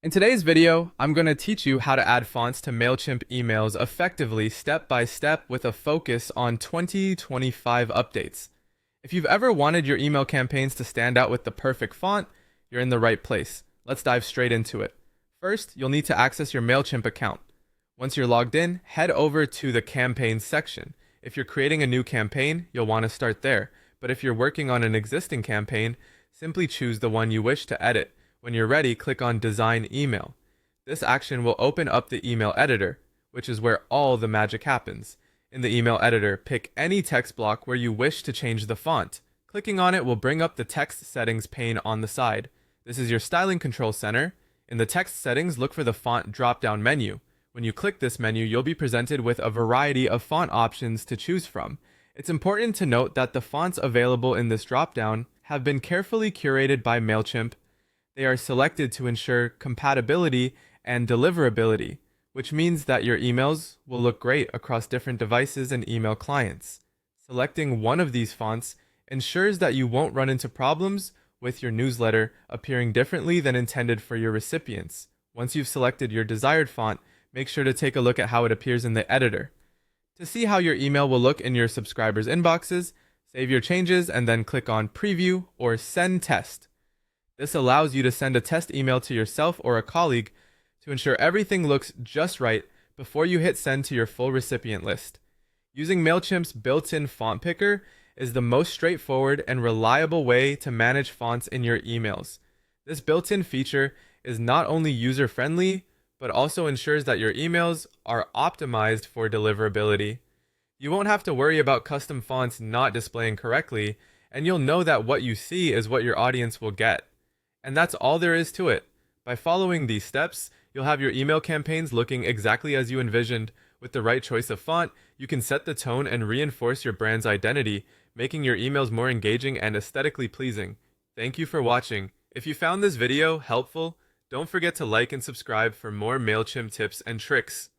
In today's video, I'm going to teach you how to add fonts to Mailchimp emails effectively step by step with a focus on 2025 updates. If you've ever wanted your email campaigns to stand out with the perfect font, you're in the right place. Let's dive straight into it. First, you'll need to access your Mailchimp account. Once you're logged in, head over to the campaigns section. If you're creating a new campaign, you'll want to start there. But if you're working on an existing campaign, simply choose the one you wish to edit. When you're ready, click on Design Email. This action will open up the email editor, which is where all the magic happens. In the email editor, pick any text block where you wish to change the font. Clicking on it will bring up the text settings pane on the side. This is your styling control center. In the text settings, look for the font drop-down menu. When you click this menu, you'll be presented with a variety of font options to choose from. It's important to note that the fonts available in this drop-down have been carefully curated by Mailchimp. They are selected to ensure compatibility and deliverability, which means that your emails will look great across different devices and email clients. Selecting one of these fonts ensures that you won't run into problems with your newsletter appearing differently than intended for your recipients. Once you've selected your desired font, make sure to take a look at how it appears in the editor. To see how your email will look in your subscribers' inboxes, save your changes and then click on Preview or Send Test. This allows you to send a test email to yourself or a colleague to ensure everything looks just right before you hit send to your full recipient list. Using Mailchimp's built-in font picker is the most straightforward and reliable way to manage fonts in your emails. This built-in feature is not only user-friendly, but also ensures that your emails are optimized for deliverability. You won't have to worry about custom fonts not displaying correctly, and you'll know that what you see is what your audience will get. And that's all there is to it. By following these steps, you'll have your email campaigns looking exactly as you envisioned. With the right choice of font, you can set the tone and reinforce your brand's identity, making your emails more engaging and aesthetically pleasing. Thank you for watching. If you found this video helpful, don't forget to like and subscribe for more Mailchimp tips and tricks.